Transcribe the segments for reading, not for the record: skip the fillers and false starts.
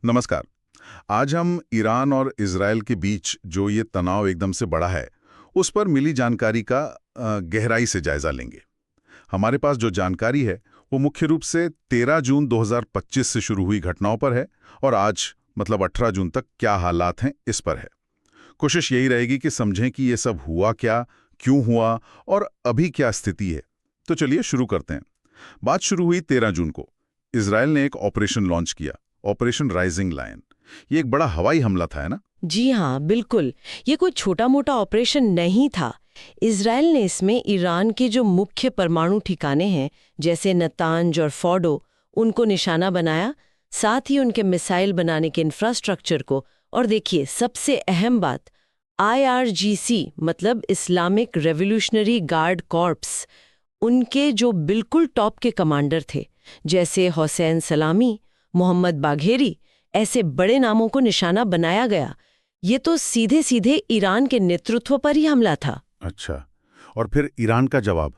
नमस्कार। आज हम ईरान और इजरायल के बीच जो ये तनाव एकदम से बढ़ा है, उस पर मिली जानकारी का गहराई से जायजा लेंगे। हमारे पास जो जानकारी है, वो मुख्य रूप से 13 जून 2025 से शुरू हुई घटनाओं पर है और आज मतलब 18 जून तक क्या हालात हैं, इस पर है। कोशिश यही रहेगी कि समझें कि ये सब हुआ क्या, क्यों हुआ और अभी क्या स्थिति है। तो चलिए शुरू करते हैं। बात शुरू हुई 13 जून को। इजरायल ने एक ऑपरेशन लॉन्च किया, ऑपरेशन राइजिंग लायन। ये एक बड़ा हवाई हमला था, है ना? जी हाँ, बिल्कुल। ये कोई छोटा मोटा ऑपरेशन नहीं था। इजराइल ने इसमें ईरान के जो मुख्य परमाणु ठिकाने हैं, जैसे नतांज और फॉडो, उनको निशाना बनाया, साथ ही उनके मिसाइल बनाने के इंफ्रास्ट्रक्चर को। और देखिए, सबसे अहम बात, IRGC मतलब इस्लामिक रेवोल्यूशनरी गार्ड कॉर्प्स, उनके जो बिल्कुल टॉप के कमांडर थे, जैसे हुसैन सलामी, मोहम्मद बाघेरी, ऐसे बड़े नामों को निशाना बनाया गया। ये तो सीधे सीधे ईरान के नेतृत्व पर ही हमला था। अच्छा, और फिर ईरान का जवाब,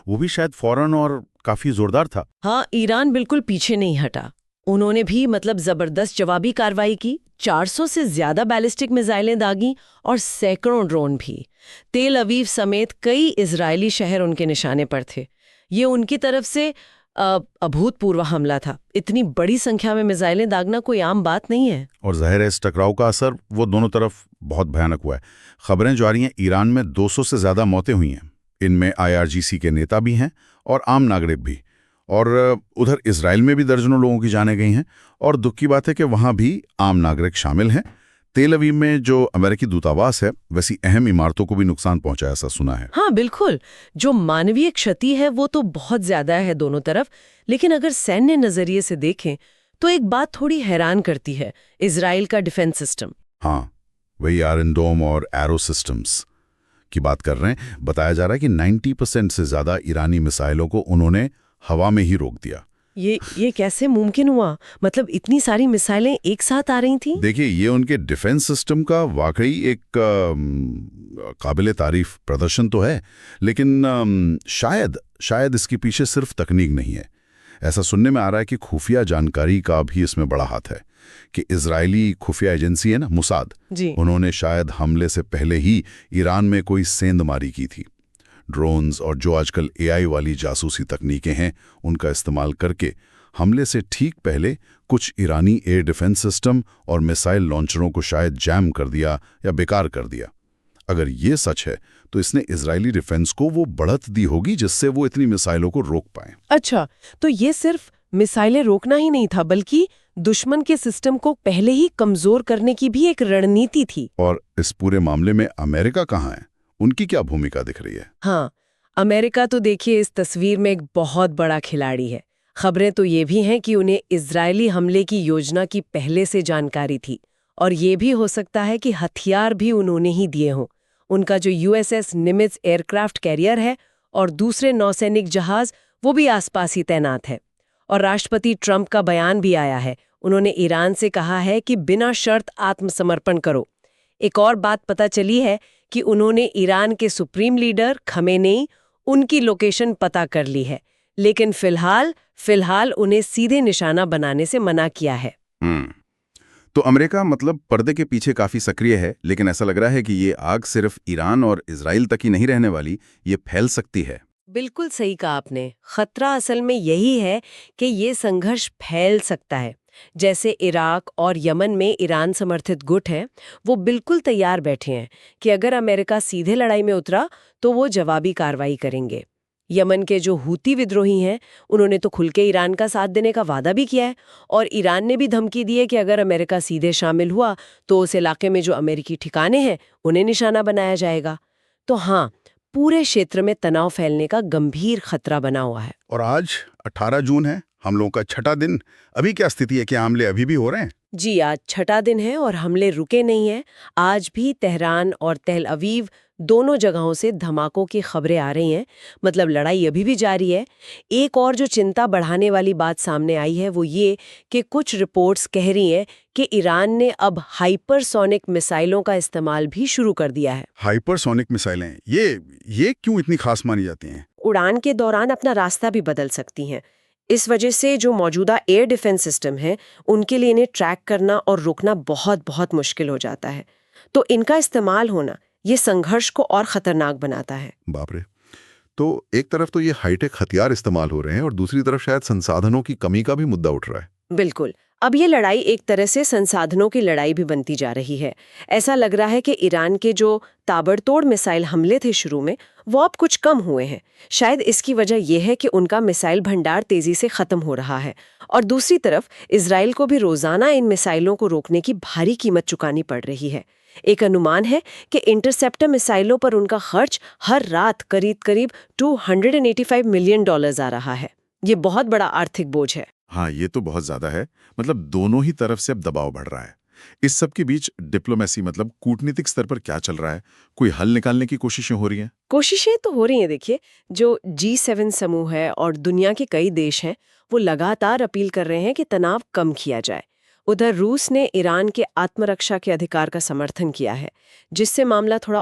वो भी शायद फौरन और काफी जोरदार था। हाँ, ईरान बिल्कुल पीछे नहीं हटा। उन्होंने भी मतलब जबरदस्त जवाबी कार्रवाई की। 400 से ज्यादा बैलिस्टिक मिसाइलें दागी और सैकड़ों ड्रोन भी। तेल अवीव समेत कई इजरायली शहर उनके निशाने पर थे। ये उनकी तरफ से अभूतपूर्व हमला था। इतनी बड़ी संख्या में मिसाइलें दागना कोई आम बात नहीं है। और ज़ाहिर है इस टकराव का असर वो दोनों तरफ बहुत भयानक हुआ है। खबरें जो आ रही हैं, ईरान में 200 से ज़्यादा मौतें हुई हैं। इनमें IRGC के नेता भी हैं और आम नागरिक भी। और उधर इजराइल में भी दर्जनों लोगों की जानें गई हैं। और दुख की बात है कि वहाँ भी आम नागरिक शामिल हैं। तेल अवीव में जो अमेरिकी दूतावास है, वैसी अहम इमारतों को भी नुकसान पहुंचा, ऐसा सुना है। हाँ बिल्कुल, जो मानवीय क्षति है वो तो बहुत ज्यादा है दोनों तरफ। लेकिन अगर सैन्य नजरिए से देखें तो एक बात थोड़ी हैरान करती है, इजराइल का डिफेंस सिस्टम। हाँ, वही आयरन डोम और एरो सिस्टम्स की बात कर रहे हैं। बताया जा रहा है कि 90% से ज्यादा ईरानी मिसाइलों को उन्होंने हवा में ही रोक दिया। ये कैसे मुमकिन हुआ? मतलब इतनी सारी मिसाइलें एक साथ आ रही थीं? देखिए, ये उनके डिफेंस सिस्टम का वाकई एक काबिले तारीफ प्रदर्शन तो है, लेकिन शायद इसके पीछे सिर्फ तकनीक नहीं है। ऐसा सुनने में आ रहा है कि खुफिया जानकारी का भी इसमें बड़ा हाथ है। कि इजरायली खुफिया एजेंसी है ना, मुसाद, जी। उन्होंने शायद हमले से पहले ही ईरान में कोई सेंधमारी की थी। ड्रोन्स और जो आजकल AI वाली जासूसी तकनीकें हैं, उनका इस्तेमाल करके हमले से ठीक पहले कुछ ईरानी एयर डिफेंस सिस्टम और मिसाइल लॉन्चरों को शायद जैम कर दिया या बेकार कर दिया। अगर ये सच है तो इसने इजरायली डिफेंस को वो बढ़त दी होगी जिससे वो इतनी मिसाइलों को रोक पाए। अच्छा, तो ये सिर्फ मिसाइलें रोकना ही नहीं था, बल्कि दुश्मन के सिस्टम को पहले ही कमजोर करने की भी एक रणनीति थी। और इस पूरे मामले में अमेरिका कहाँ है? उनकी क्या भूमिका दिख रही है? हाँ, अमेरिका तो देखिए इस तस्वीर में एक बहुत बड़ा खिलाड़ी है। खबरें तो ये भी हैं कि उन्हें इजरायली हमले की योजना की पहले से जानकारी थी, और ये भी हो सकता है कि हथियार भी उन्होंने ही दिए हों। उनका जो USS निमित्ज एयरक्राफ्ट कैरियर है और दूसरे नौसैनिक जहाज, वो भी आसपास ही तैनात है। और राष्ट्रपति ट्रंप का बयान भी आया है। उन्होंने ईरान से कहा है कि बिना शर्त आत्मसमर्पण करो। एक और बात पता चली है कि उन्होंने ईरान के सुप्रीम लीडर खमेनेई, उनकी लोकेशन पता कर ली है, लेकिन फिलहाल उन्हें सीधे निशाना बनाने से मना किया है। तो अमेरिका मतलब पर्दे के पीछे काफी सक्रिय है, लेकिन ऐसा लग रहा है कि ये आग सिर्फ ईरान और इजराइल तक ही नहीं रहने वाली, ये फैल सकती है। बिल्कुल सही कहा आपने। खतरा असल में यही है कि ये संघर्ष फैल सकता है। जैसे इराक और यमन में ईरान समर्थित गुट हैं, वो बिल्कुल तैयार बैठे हैं कि अगर अमेरिका सीधे लड़ाई में उतरा तो वो जवाबी कार्रवाई करेंगे। यमन के जो हूती विद्रोही हैं, उन्होंने तो खुल के ईरान का साथ देने का वादा भी किया है, और ईरान ने भी धमकी दी है कि अगर अमेरिका सीधे शामिल हुआ तो उस इलाके में जो अमेरिकी ठिकाने हैं उन्हें निशाना बनाया जाएगा। तो हाँ, पूरे क्षेत्र में तनाव फैलने का गंभीर खतरा बना हुआ है। और आज 18 जून है, हमलों का छठा दिन। अभी क्या स्थिति है? क्या हमले अभी भी हो रहे हैं? जी, आज छठा दिन है और हमले रुके नहीं हैं। आज भी तेहरान और तेल अवीव दोनों जगहों से धमाकों की खबरें आ रही हैं। मतलब लड़ाई अभी भी जारी है। एक और जो चिंता बढ़ाने वाली बात सामने आई है वो ये कि कुछ रिपोर्ट्स कह रही हैं कि ईरान ने अब हाइपरसोनिक मिसाइलों का इस्तेमाल भी शुरू कर दिया है। हाइपरसोनिक मिसाइलें, ये क्यों इतनी खास मानी जाती हैं? उड़ान के दौरान अपना रास्ता भी बदल सकती हैं। इस वजह से जो मौजूदा एयर डिफेंस सिस्टम है उनके लिए इन्हें ट्रैक करना और रोकना बहुत बहुत मुश्किल हो जाता है। तो इनका इस्तेमाल होना ये संघर्ष को और खतरनाक बनाता है। बाप रे। तो एक तरफ तो ये हाईटेक हथियार इस्तेमाल हो रहे हैं और दूसरी तरफ शायद संसाधनों की कमी का भी मुद्दा उठ रहा है। बिल्कुल। अब ये लड़ाई एक तरह से संसाधनों की लड़ाई भी बनती जा रही है। ऐसा लग रहा है कि ईरान के जो ताबड़तोड़ मिसाइल हमले थे शुरू में, वो अब कुछ कम हुए हैं। शायद इसकी वजह यह है कि उनका मिसाइल भंडार तेजी से खत्म हो रहा है। और दूसरी तरफ इजराइल को भी रोजाना इन मिसाइलों को रोकने की भारी कीमत चुकानी पड़ रही है। एक अनुमान है कि इंटरसेप्टर मिसाइलों पर उनका खर्च हर रात करीब करीब $285 मिलियन आ रहा है। ये बहुत बड़ा आर्थिक बोझ है। हाँ, ये तो बहुत ज्यादा है। मतलब दोनों ही तरफ से अब दबाव बढ़ रहा है। इस सब के बीच डिप्लोमेसी मतलब कूटनीतिक स्तर पर क्या चल रहा है? कोई हल निकालने की कोशिशें हो रही हैं? कोशिशें तो हो रही हैं। देखिए, जो G7 समूह है और दुनिया के कई देश हैं, वो लगातार अपील कर रहे हैं कि तनाव कम किया जाए। उधर रूस ने ईरान के आत्मरक्षा के अधिकार का समर्थन किया है, जिससे मामला थोड़ा